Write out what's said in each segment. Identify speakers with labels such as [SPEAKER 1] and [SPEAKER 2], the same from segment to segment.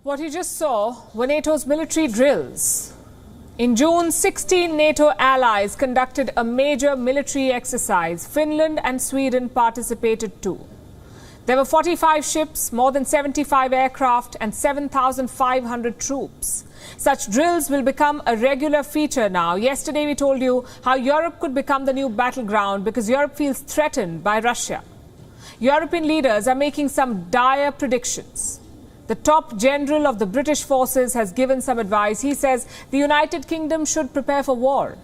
[SPEAKER 1] What you just saw were NATO's military drills. In June, 16 NATO allies conducted a major military exercise. Finland and Sweden participated too. There were 45 ships, more than 75 aircraft and 7,500 troops. Such drills will become a regular feature now. Yesterday we told you how Europe could become the new battleground because Europe feels threatened by Russia. European leaders are making some dire predictions. The top general of the British forces has given some advice. He says the United Kingdom should prepare for war.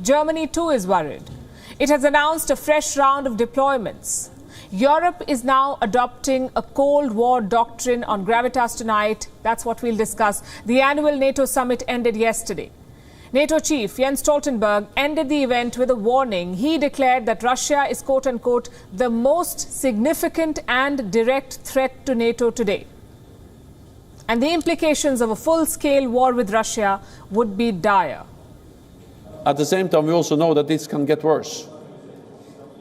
[SPEAKER 1] Germany too is worried. It has announced a fresh round of deployments. Europe is now adopting a Cold War doctrine on Gravitas tonight. That's what we'll discuss. The annual NATO summit ended yesterday. NATO chief Jens Stoltenberg ended the event with a warning. He declared that Russia is, quote-unquote, the most significant and direct threat to NATO today. And the implications of a full-scale war with Russia would be dire.
[SPEAKER 2] At the same time, we also know that this can get worse.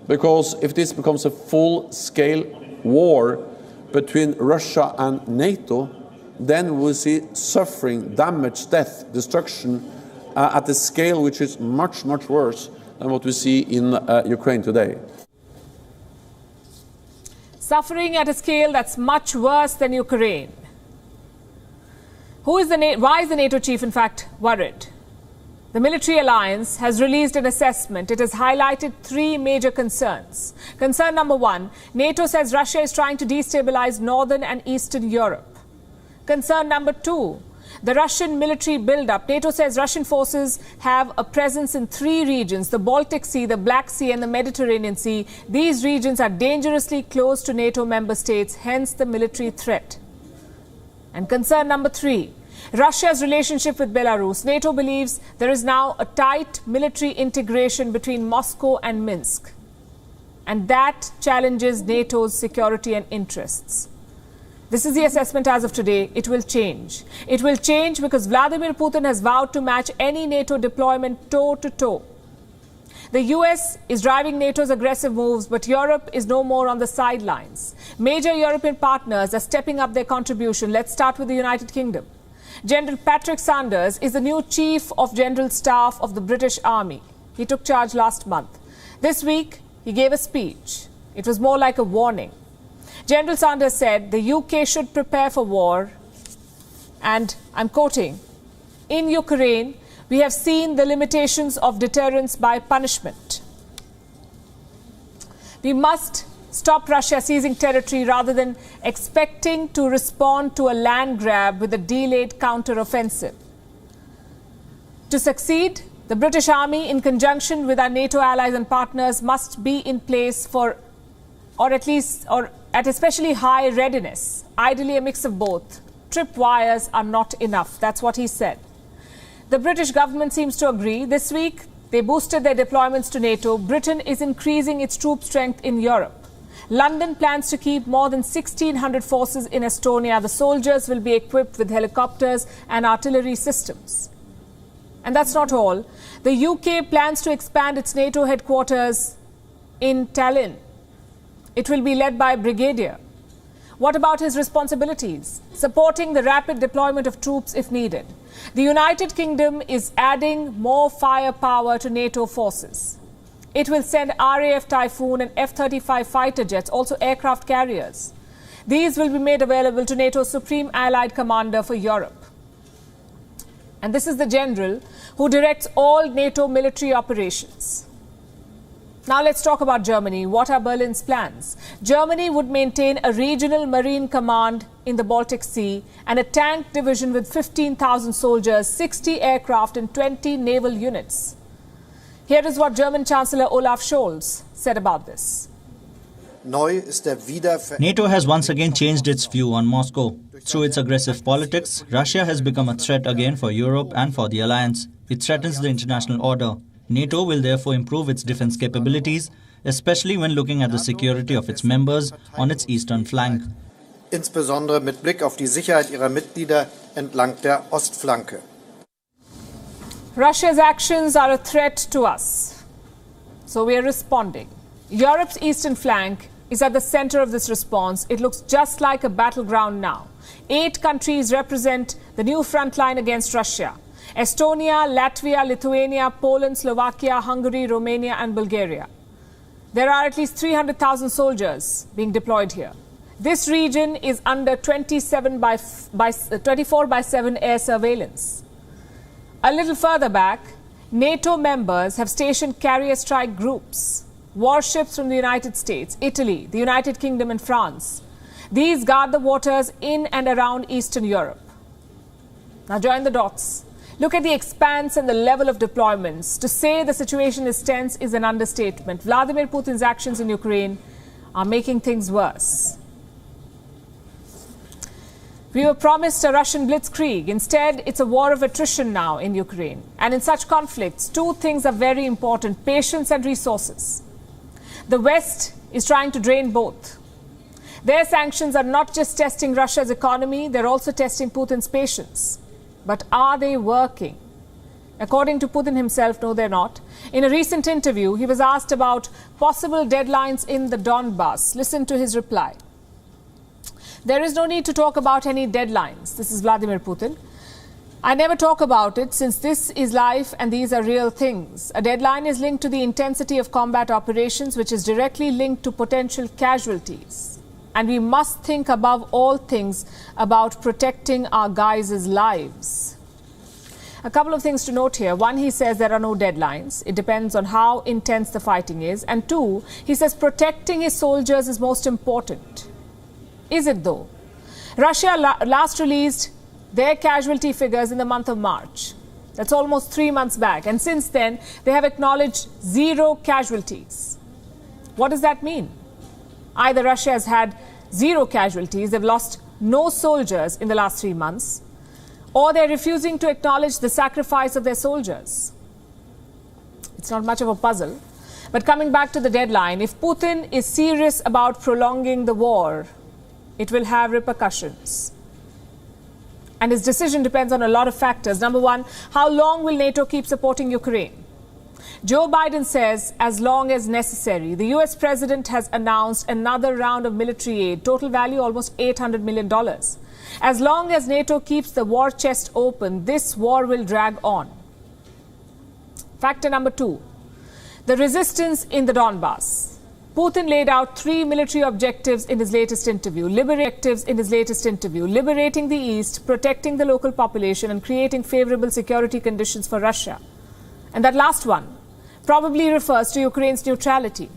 [SPEAKER 2] Because if this becomes a full-scale war between Russia and NATO, then we'll see suffering, damage, death, destruction at a scale which is much, much worse than what we see in Ukraine today.
[SPEAKER 1] Suffering at a scale that's much worse than Ukraine. Why is the NATO chief, in fact, worried? The military alliance has released an assessment. It has highlighted three major concerns. Concern number one, NATO says Russia is trying to destabilize northern and eastern Europe. Concern number two, the Russian military buildup. NATO says Russian forces have a presence in three regions, the Baltic Sea, the Black Sea and the Mediterranean Sea. These regions are dangerously close to NATO member states, hence the military threat. And concern number three, Russia's relationship with Belarus. NATO believes there is now a tight military integration between Moscow and Minsk. And that challenges NATO's security and interests. This is the assessment as of today. It will change. It will change because Vladimir Putin has vowed to match any NATO deployment toe-to-toe. The US is driving NATO's aggressive moves, but Europe is no more on the sidelines. Major European partners are stepping up their contribution. Let's start with the United Kingdom. General Patrick Sanders is the new Chief of General Staff of the British Army. He took charge last month. This week, he gave a speech. It was more like a warning. General Sanders said the UK should prepare for war. And I'm quoting, in Ukraine, we have seen the limitations of deterrence by punishment. We must stop Russia seizing territory rather than expecting to respond to a land grab with a delayed counter-offensive. To succeed, the British Army, in conjunction with our NATO allies and partners, must be in place at especially high readiness. Ideally, a mix of both. Tripwires are not enough. That's what he said. The British government seems to agree. This week, they boosted their deployments to NATO. Britain is increasing its troop strength in Europe. London plans to keep more than 1,600 forces in Estonia. The soldiers will be equipped with helicopters and artillery systems. And that's not all. The UK plans to expand its NATO headquarters in Tallinn. It will be led by a brigadier. What about his responsibilities? Supporting the rapid deployment of troops if needed. The United Kingdom is adding more firepower to NATO forces. It will send RAF Typhoon and F-35 fighter jets, also aircraft carriers. These will be made available to NATO's Supreme Allied Commander for Europe. And this is the general who directs all NATO military operations. Now let's talk about Germany. What are Berlin's plans? Germany would maintain a regional marine command in the Baltic Sea and a tank division with 15,000 soldiers, 60 aircraft and 20 naval units. Here is what German Chancellor Olaf Scholz said about this.
[SPEAKER 3] NATO has once again changed its view on Moscow. Through its aggressive politics, Russia has become a threat again for Europe and for the alliance. It threatens the international order. NATO will therefore improve its defense capabilities, especially when looking at the security of its members on its eastern flank.
[SPEAKER 4] Insbesondere mit Blick auf die Sicherheit ihrer Mitglieder entlang der Ostflanke.
[SPEAKER 1] Russia's actions are a threat to us, so we are responding. Europe's eastern flank is at the center of this response. It looks just like a battleground now. 8 countries represent the new front line against Russia: Estonia, Latvia, Lithuania, Poland, Slovakia, Hungary, Romania, and Bulgaria. There are at least 300,000 soldiers being deployed here. This region is under 24/7 air surveillance. A little further back, NATO members have stationed carrier strike groups, warships from the United States, Italy, the United Kingdom, and France. These guard the waters in and around Eastern Europe. Now join the dots. Look at the expanse and the level of deployments. To say the situation is tense is an understatement. Vladimir Putin's actions in Ukraine are making things worse. We were promised a Russian blitzkrieg. Instead, it's a war of attrition now in Ukraine. And in such conflicts, 2 things are very important: patience and resources. The West is trying to drain both. Their sanctions are not just testing Russia's economy, they're also testing Putin's patience. But are they working? According to Putin himself, no, they're not. In a recent interview, he was asked about possible deadlines in the Donbass. Listen to his reply. There is no need to talk about any deadlines. This is Vladimir Putin. I never talk about it since this is life and these are real things. A deadline is linked to the intensity of combat operations, which is directly linked to potential casualties. And we must think above all things about protecting our guys' lives. A couple of things to note here. 1, he says there are no deadlines. It depends on how intense the fighting is. And 2, he says protecting his soldiers is most important. Is it though? Russia last released their casualty figures in the month of March. That's almost 3 months back. And since then, they have acknowledged 0 casualties. What does that mean? Either Russia has had 0 casualties, they've lost no soldiers in the last 3 months, or they're refusing to acknowledge the sacrifice of their soldiers. It's not much of a puzzle. But coming back to the deadline, if Putin is serious about prolonging the war, it will have repercussions. And his decision depends on a lot of factors. Number 1, how long will NATO keep supporting Ukraine? Joe Biden says as long as necessary. The US president has announced another round of military aid, total value almost $800 million. As long as NATO keeps the war chest open, this war will drag on. Factor number 2, the resistance in the Donbass. Putin laid out 3 military objectives in his latest interview. Liberating the East, protecting the local population, and creating favorable security conditions for Russia. And that last one probably refers to Ukraine's neutrality.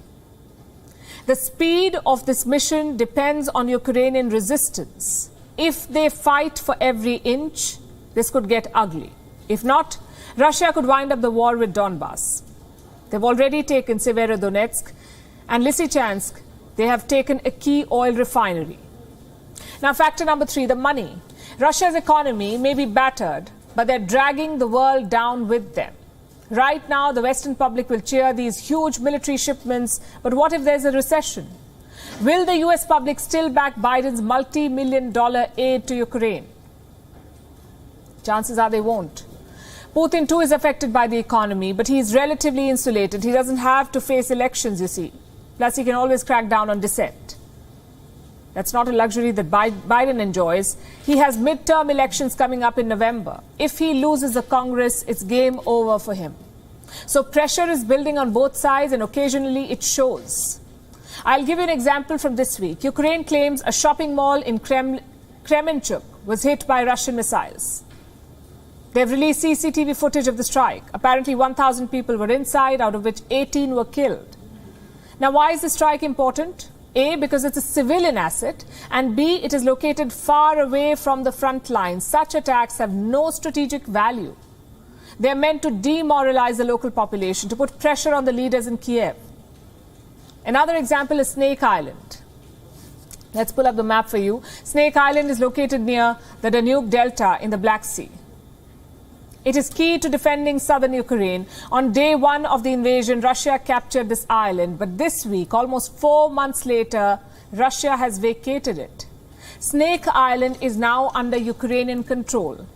[SPEAKER 1] The speed of this mission depends on Ukrainian resistance. If they fight for every inch, this could get ugly. If not, Russia could wind up the war with Donbass. They've already taken Severodonetsk and Lysychansk. They have taken a key oil refinery. Now, factor number 3, the money. Russia's economy may be battered, but they're dragging the world down with them. Right now, the Western public will cheer these huge military shipments, but what if there's a recession? Will the US public still back Biden's multi-million-dollar aid to Ukraine? Chances are they won't. Putin too is affected by the economy, but he's relatively insulated. He doesn't have to face elections, you see. Plus, he can always crack down on dissent. That's not a luxury that Biden enjoys. He has midterm elections coming up in November. If he loses the Congress, it's game over for him. So pressure is building on both sides, and occasionally it shows. I'll give you an example from this week. Ukraine claims a shopping mall in Kremenchuk was hit by Russian missiles. They've released CCTV footage of the strike. Apparently 1,000 people were inside, out of which 18 were killed. Now, why is the strike important? A, because it's a civilian asset, and B, it is located far away from the front lines. Such attacks have no strategic value. They're meant to demoralize the local population, to put pressure on the leaders in Kiev. Another example is Snake Island. Let's pull up the map for you. Snake Island is located near the Danube Delta in the Black Sea. It is key to defending southern Ukraine. On day 1 of the invasion, Russia captured this island. But this week, almost 4 months later, Russia has vacated it. Snake Island is now under Ukrainian control.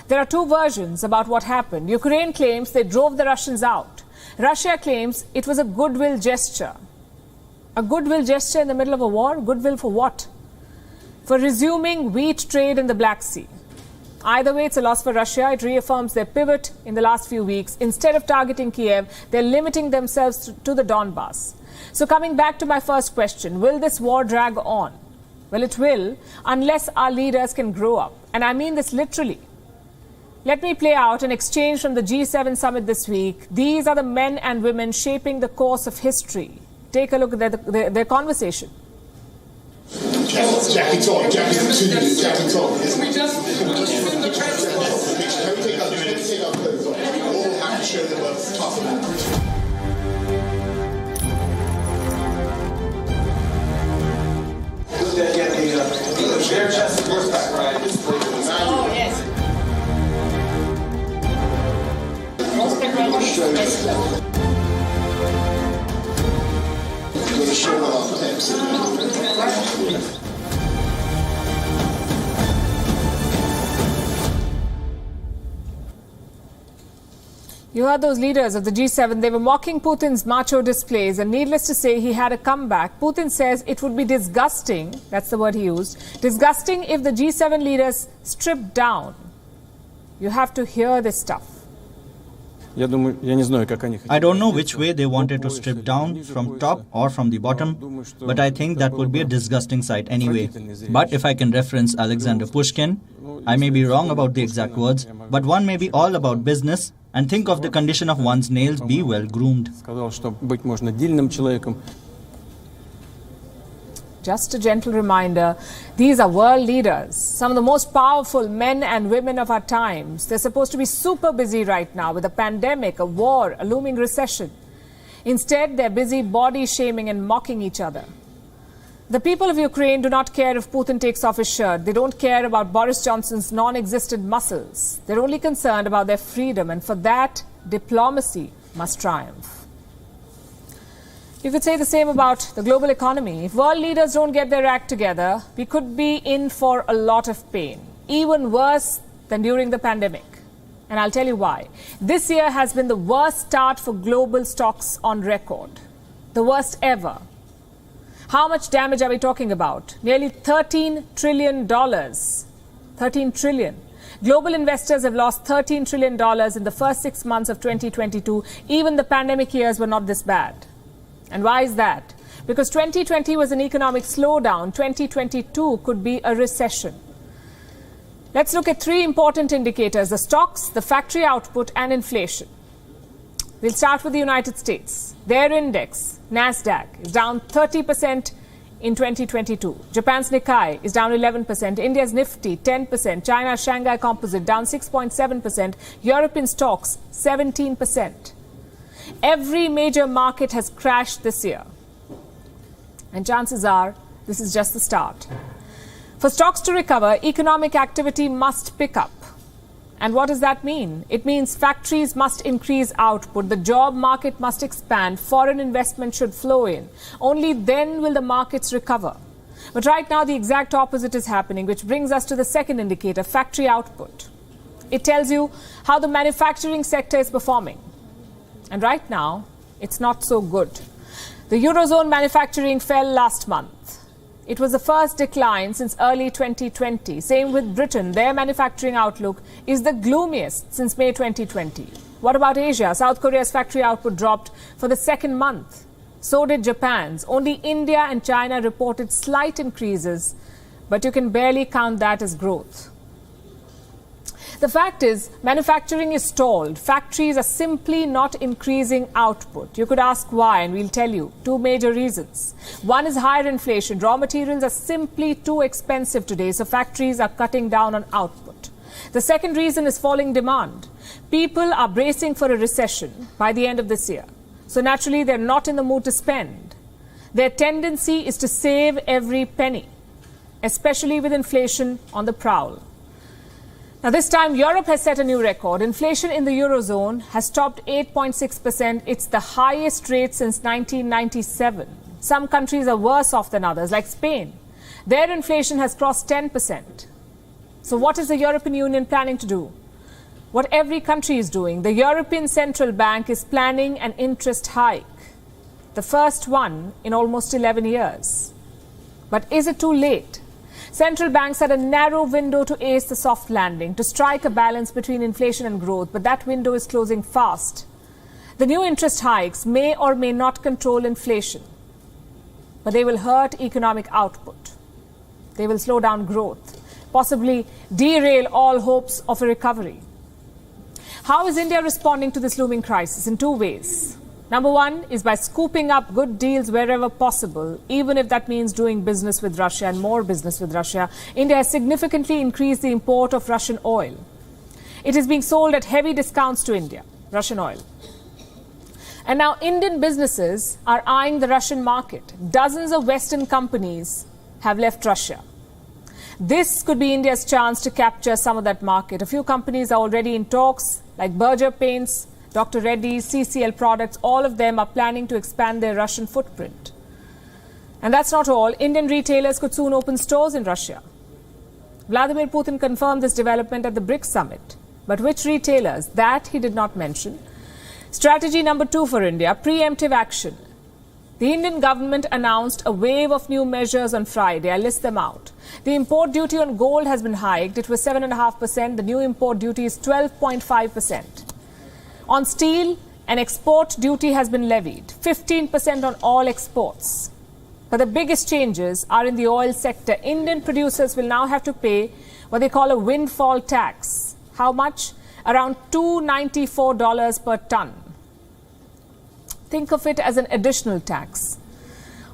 [SPEAKER 1] There are 2 versions about what happened. Ukraine claims they drove the Russians out. Russia claims it was a goodwill gesture. A goodwill gesture in the middle of a war? Goodwill for what? For resuming wheat trade in the Black Sea. Either way, it's a loss for Russia. It reaffirms their pivot in the last few weeks. Instead of targeting Kiev, they're limiting themselves to the Donbass. So coming back to my first question, will this war drag on? Well, it will, unless our leaders can grow up. And I mean this literally. Let me play out an exchange from the G7 summit this week. These are the men and women shaping the course of history. Take a look at their conversation.
[SPEAKER 5] Jackie talk.
[SPEAKER 6] Oh, yes.
[SPEAKER 1] You heard those leaders of the G7. They were mocking Putin's macho displays, and needless to say, he had a comeback. Putin says it would be disgusting, that's the word he used, disgusting if the G7 leaders stripped down. You have to hear this stuff.
[SPEAKER 3] I don't know which way they wanted to strip down, from top or from the bottom, but I think that would be a disgusting sight anyway. But if I can reference Alexander Pushkin, I may be wrong about the exact words, but one may be all about business and think of the condition of one's nails be well groomed.
[SPEAKER 1] Just a gentle reminder, these are world leaders, some of the most powerful men and women of our times. They're supposed to be super busy right now with a pandemic, a war, a looming recession. Instead, they're busy body shaming and mocking each other. The people of Ukraine do not care if Putin takes off his shirt. They don't care about Boris Johnson's non-existent muscles. They're only concerned about their freedom, and for that, diplomacy must triumph. You could say the same about the global economy. If world leaders don't get their act together, we could be in for a lot of pain, even worse than during the pandemic. And I'll tell you why. This year has been the worst start for global stocks on record. The worst ever. How much damage are we talking about? Nearly $13 trillion. 13 trillion. Global investors have lost $13 trillion in the first 6 months of 2022. Even the pandemic years were not this bad. And why is that? Because 2020 was an economic slowdown. 2022 could be a recession. Let's look at three important indicators: the stocks, the factory output, and inflation. We'll start with the United States. Their index, NASDAQ, is down 30% in 2022. Japan's Nikkei is down 11%. India's Nifty, 10%. China's Shanghai Composite down 6.7%. European stocks, 17%. Every major market has crashed this year. And chances are, this is just the start. For stocks to recover, economic activity must pick up. And what does that mean? It means factories must increase output, the job market must expand, foreign investment should flow in. Only then will the markets recover. But right now, the exact opposite is happening, which brings us to the second indicator, factory output. It tells you how the manufacturing sector is performing. And right now, it's not so good. The Eurozone manufacturing fell last month. It was the first decline since early 2020. Same with Britain. Their manufacturing outlook is the gloomiest since May 2020. What about Asia? South Korea's factory output dropped for the second month. So did Japan's. Only India and China reported slight increases, but you can barely count that as growth. The fact is, manufacturing is stalled. Factories are simply not increasing output. You could ask why, and we'll tell you. Two major reasons. One is higher inflation. Raw materials are simply too expensive today, so factories are cutting down on output. The second reason is falling demand. People are bracing for a recession by the end of this year. So naturally, they're not in the mood to spend. Their tendency is to save every penny, especially with inflation on the prowl. Now, this time, Europe has set a new record. Inflation in the Eurozone has topped 8.6%. It's the highest rate since 1997. Some countries are worse off than others, like Spain. Their inflation has crossed 10%. So what is the European Union planning to do? What every country is doing. The European Central Bank is planning an interest hike. the first one in almost 11 years. But is it too late? Central banks had a narrow window to ace the soft landing, to strike a balance between inflation and growth, but that window is closing fast. The new interest hikes may or may not control inflation, but they will hurt economic output. They will slow down growth, possibly derail all hopes of a recovery. How is India responding to this looming crisis? In two ways. Number one is by scooping up good deals wherever possible, even if that means doing business with Russia and more business with Russia. India has significantly increased the import of Russian oil. It is being sold at heavy discounts to India, Russian oil. And now Indian businesses are eyeing the Russian market. Dozens of Western companies have left Russia. This could be India's chance to capture some of that market. A few companies are already in talks, like Berger Paints, Dr. Reddy's, CCL Products. All of them are planning to expand their Russian footprint. And that's not all. Indian retailers could soon open stores in Russia. Vladimir Putin confirmed this development at the BRICS summit. But which retailers? That he did not mention. Strategy number two for India, preemptive action. The Indian government announced a wave of new measures on Friday. I list them out. The import duty on gold has been hiked. It was 7.5%. The new import duty is 12.5%. On steel, an export duty has been levied, 15% on all exports. But the biggest changes are in the oil sector. Indian producers will now have to pay what they call a windfall tax. How much? Around $294 per ton. Think of it as an additional tax.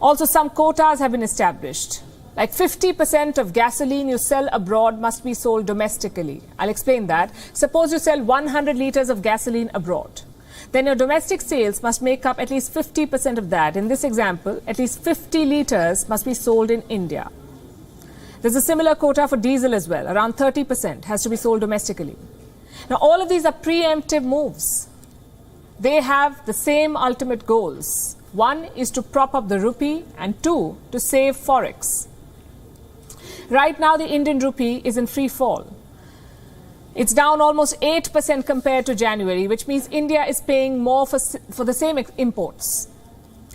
[SPEAKER 1] Also, some quotas have been established. Like 50% of gasoline you sell abroad must be sold domestically. I'll explain that. Suppose you sell 100 liters of gasoline abroad. Then your domestic sales must make up at least 50% of that. In this example, at least 50 liters must be sold in India. There's a similar quota for diesel as well. Around 30% has to be sold domestically. Now, all of these are preemptive moves. They have the same ultimate goals. One is to prop up the rupee, and two, to save forex. Right now, the Indian rupee is in free fall. It's down almost 8% compared to January, which means India is paying more for the same imports.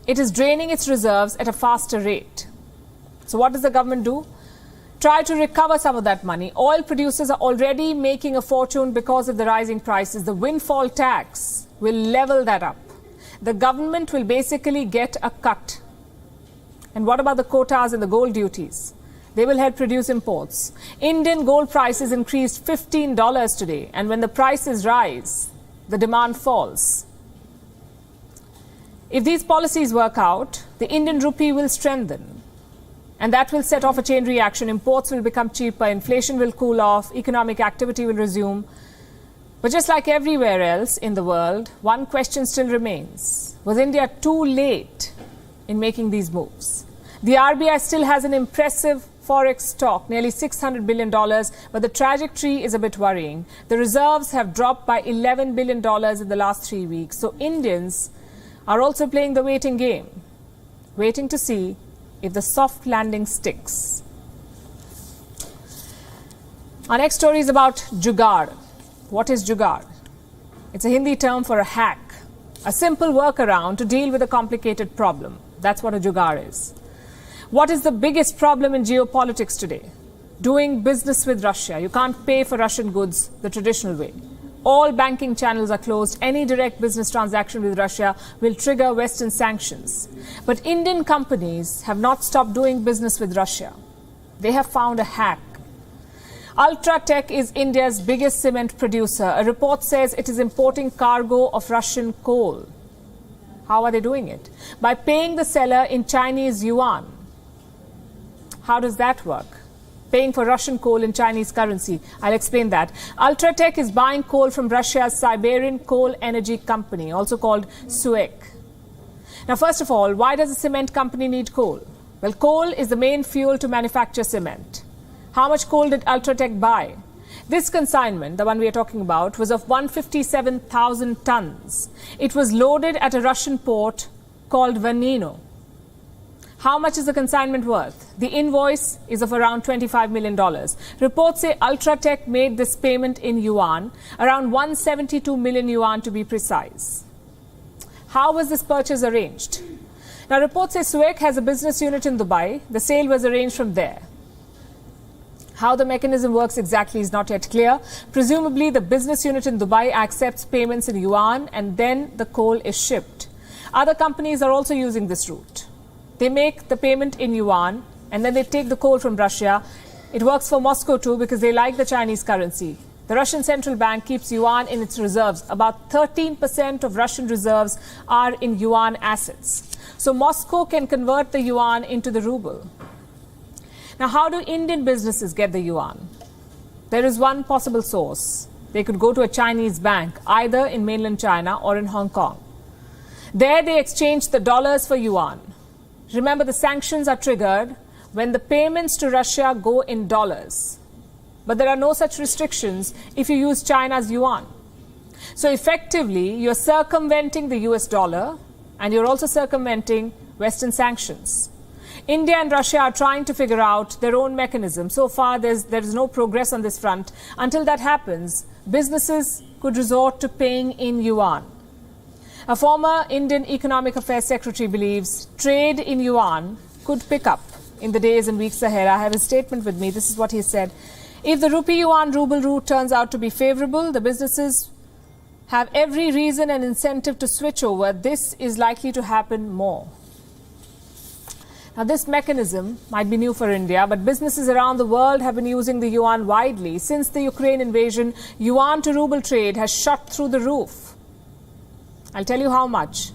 [SPEAKER 1] It is draining its reserves at a faster rate. So what does the government do? Try to recover some of that money. Oil producers are already making a fortune because of the rising prices. The windfall tax will level that up. The government will basically get a cut. And what about the quotas and the gold duties? They will help reduce imports. Indian gold prices increased $15 today, and when the prices rise, the demand falls. If these policies work out, the Indian rupee will strengthen, and that will set off a chain reaction. Imports will become cheaper, inflation will cool off, economic activity will resume. But just like everywhere else in the world, one question still remains. Was India too late in making these moves? The RBI still has an impressive forex stock, nearly $600 billion, but the trajectory is a bit worrying. The reserves have dropped by $11 billion in the last 3 weeks. So Indians are also playing the waiting game, waiting to see if the soft landing sticks. Our next story is about jugaad. What is jugaad? It's a Hindi term for a hack, a simple workaround to deal with a complicated problem. That's what a jugaad is. What is the biggest problem in geopolitics today? Doing business with Russia. You can't pay for Russian goods the traditional way. All banking channels are closed. Any direct business transaction with Russia will trigger Western sanctions. But Indian companies have not stopped doing business with Russia. They have found a hack. Ultratech is India's biggest cement producer. A report says it is importing cargo of Russian coal. How are they doing it? By paying the seller in Chinese yuan. How does that work? Paying for Russian coal in Chinese currency. I'll explain that. Ultratech is buying coal from Russia's Siberian Coal Energy Company, also called SUEK. Now, first of all, why does a cement company need coal? Well, coal is the main fuel to manufacture cement. How much coal did Ultratech buy? This consignment, the one we are talking about, was of 157,000 tons. It was loaded at a Russian port called Vanino. How much is the consignment worth? The invoice is of around $25 million. Reports say Ultratech made this payment in yuan, around 172 million yuan to be precise. How was this purchase arranged? Now, reports say SUEC has a business unit in Dubai. The sale was arranged from there. How the mechanism works exactly is not yet clear. Presumably, the business unit in Dubai accepts payments in yuan and then the coal is shipped. Other companies are also using this route. They make the payment in yuan and then they take the coal from Russia. It works for Moscow too because they like the Chinese currency. The Russian central bank keeps yuan in its reserves. About 13% of Russian reserves are in yuan assets. So Moscow can convert the yuan into the ruble. Now, how do Indian businesses get the yuan? There is one possible source. They could go to a Chinese bank, either in mainland China or in Hong Kong. There they exchange the dollars for yuan. Remember, the sanctions are triggered when the payments to Russia go in dollars. But there are no such restrictions if you use China's yuan. So effectively, you're circumventing the US dollar and you're also circumventing Western sanctions. India and Russia are trying to figure out their own mechanism. So far, there is no progress on this front. Until that happens, businesses could resort to paying in yuan. A former Indian Economic Affairs Secretary believes trade in yuan could pick up in the days and weeks ahead. I have a statement with me. This is what he said. If the rupee-yuan ruble route turns out to be favorable, the businesses have every reason and incentive to switch over. This is likely to happen more. Now, this mechanism might be new for India, but businesses around the world have been using the yuan widely. Since the Ukraine invasion, yuan to ruble trade has shot through the roof. I'll tell you how much.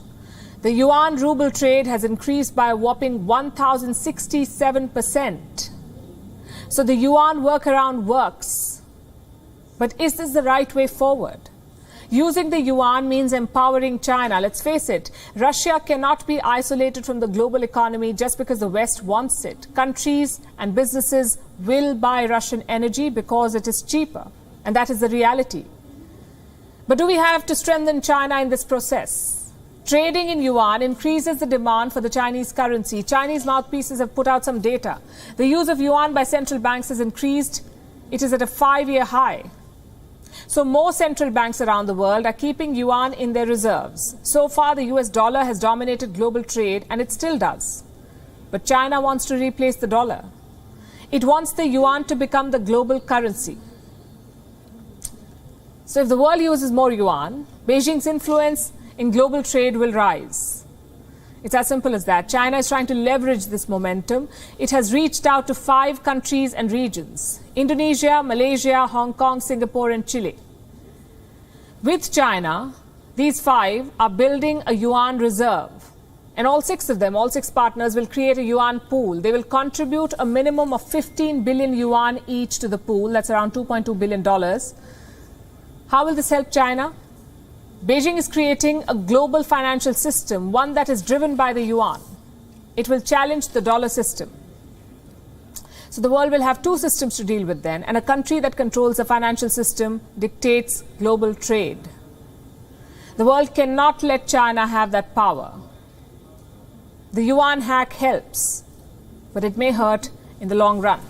[SPEAKER 1] The yuan ruble trade has increased by a whopping 1,067%. So the yuan workaround works. But is this the right way forward? Using the yuan means empowering China. Let's face it, Russia cannot be isolated from the global economy just because the West wants it. Countries and businesses will buy Russian energy because it is cheaper. And that is the reality. But do we have to strengthen China in this process? Trading in yuan increases the demand for the Chinese currency. Chinese mouthpieces have put out some data. The use of yuan by central banks has increased. It is at a 5-year high. So more central banks around the world are keeping yuan in their reserves. So far, the US dollar has dominated global trade, and it still does. But China wants to replace the dollar. It wants the yuan to become the global currency. So if the world uses more yuan, Beijing's influence in global trade will rise. It's as simple as that. China is trying to leverage this momentum. It has reached out to 5 countries and regions: Indonesia, Malaysia, Hong Kong, Singapore, and Chile. With China, these 5 are building a yuan reserve. And all 6 of them, all 6 partners, will create a yuan pool. They will contribute a minimum of 15 billion yuan each to the pool. That's around $2.2 billion. How will this help China? Beijing is creating a global financial system, one that is driven by the yuan. It will challenge the dollar system. So the world will have 2 systems to deal with then, and a country that controls the financial system dictates global trade. The world cannot let China have that power. The yuan hack helps, but it may hurt in the long run.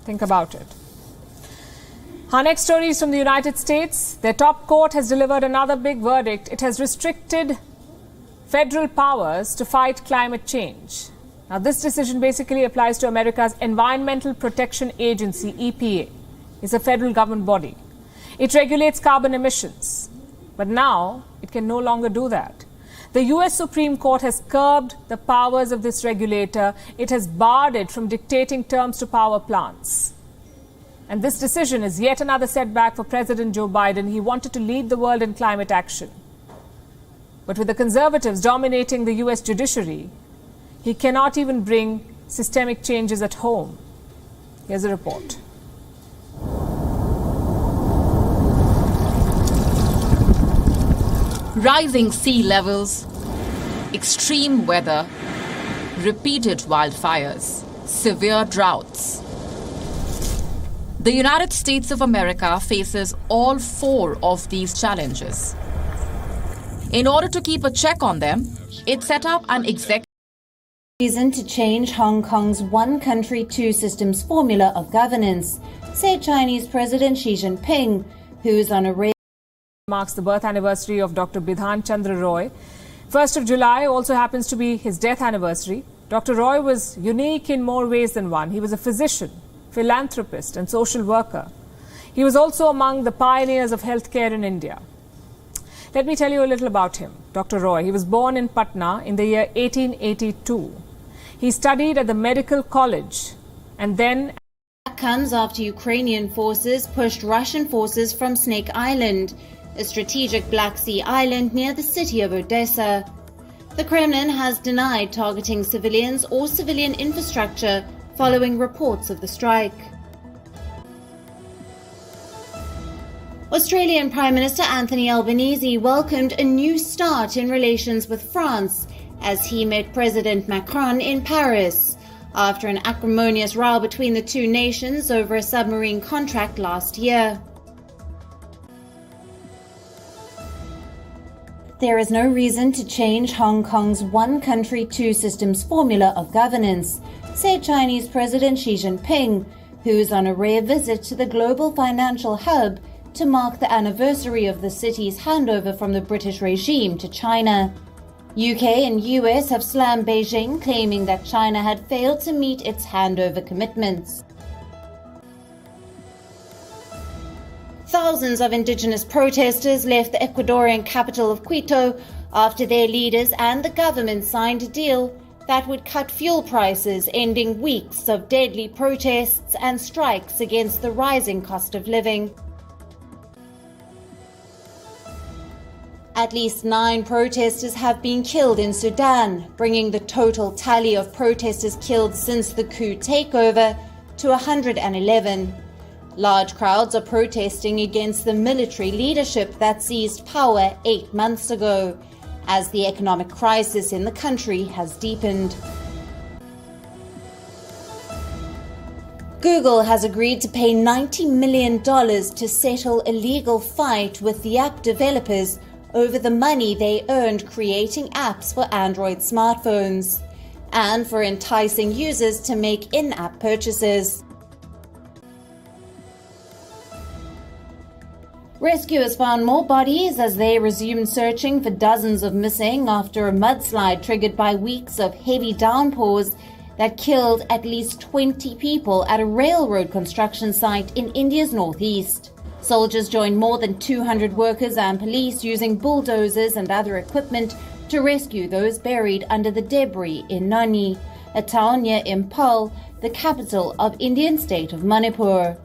[SPEAKER 1] Think about it. Our next story is from the United States. Their top court has delivered another big verdict. It has restricted federal powers to fight climate change. Now, this decision basically applies to America's Environmental Protection Agency, EPA. It's a federal government body. It regulates carbon emissions. But now, it can no longer do that. The US Supreme Court has curbed the powers of this regulator. It has barred it from dictating terms to power plants. And this decision is yet another setback for President Joe Biden. He wanted to lead the world in climate action. But with the conservatives dominating the US judiciary, he cannot even bring systemic changes at home. Here's a report.
[SPEAKER 5] Rising sea levels, extreme weather, repeated wildfires, severe droughts. The United States of America faces all 4 of these challenges. In order to keep a check on them, it set up an executive
[SPEAKER 7] reason to change Hong Kong's one country, two systems formula of governance, said Chinese President Xi Jinping, who is on a
[SPEAKER 1] marks the birth anniversary of Dr. Bidhan Chandra Roy, 1st of July also happens to be his death anniversary. Dr. Roy was unique in more ways than one. He was a physician, philanthropist and social worker. He was also among the pioneers of healthcare in India. Let me tell you a little about him. Dr. Roy, he was born in Patna in the year 1882. He studied at the medical college and then
[SPEAKER 7] Comes after Ukrainian forces pushed Russian forces from Snake Island, a strategic Black Sea island near the city of Odessa. The Kremlin has denied targeting civilians or civilian infrastructure following reports of the strike. Australian Prime Minister Anthony Albanese welcomed a new start in relations with France as he met President Macron in Paris after an acrimonious row between the two nations over a submarine contract last year. There is no reason to change Hong Kong's one country, two systems formula of governance, said Chinese President Xi Jinping, who is on a rare visit to the global financial hub to mark the anniversary of the city's handover from the British regime to China. UK and US have slammed Beijing, claiming that China had failed to meet its handover commitments. Thousands of indigenous protesters left the Ecuadorian capital of Quito after their leaders and the government signed a deal that would cut fuel prices, ending weeks of deadly protests and strikes against the rising cost of living. At least 9 protesters have been killed in Sudan, bringing the total tally of protesters killed since the coup takeover to 111. Large crowds are protesting against the military leadership that seized power 8 months ago, as the economic crisis in the country has deepened. Google has agreed to pay $90 million to settle a legal fight with the app developers over the money they earned creating apps for Android smartphones, and for enticing users to make in-app purchases. Rescuers found more bodies as they resumed searching for dozens of missing after a mudslide triggered by weeks of heavy downpours that killed at least 20 people at a railroad construction site in India's northeast. Soldiers joined more than 200 workers and police using bulldozers and other equipment to rescue those buried under the debris in Nani, a town near Imphal, the capital of Indian state of Manipur.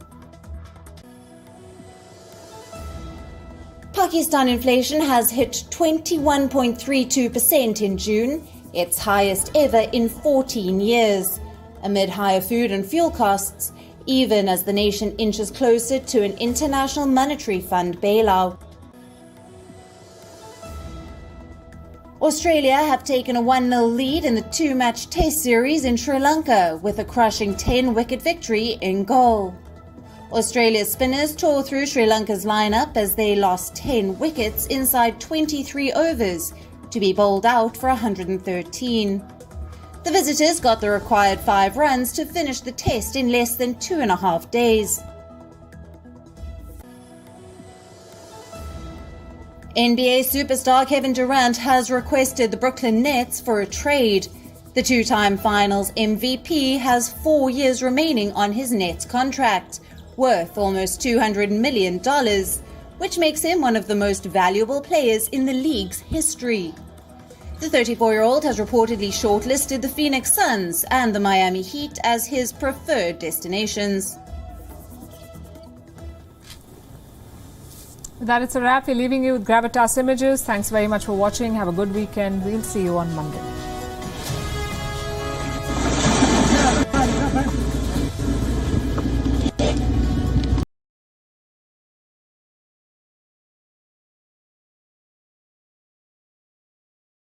[SPEAKER 7] Pakistan inflation has hit 21.32% in June, its highest ever in 14 years, amid higher food and fuel costs, even as the nation inches closer to an International Monetary Fund bailout. Australia have taken a 1-0 lead in the 2-match test series in Sri Lanka with a crushing 10-wicket victory in goal. Australia's spinners tore through Sri Lanka's lineup as they lost 10 wickets inside 23 overs to be bowled out for 113. The visitors got the required 5 runs to finish the test in less than 2.5 days. NBA superstar Kevin Durant has requested the Brooklyn Nets for a trade. The 2-time Finals MVP has 4 years remaining on his Nets contract, worth almost $200 million, which makes him one of the most valuable players in the league's history. The 34-year-old has reportedly shortlisted the Phoenix Suns and the Miami Heat as his preferred destinations.
[SPEAKER 1] With that, it's a wrap. We're leaving you with Gravitas Images. Thanks very much for watching. Have a good weekend. We'll see you on Monday.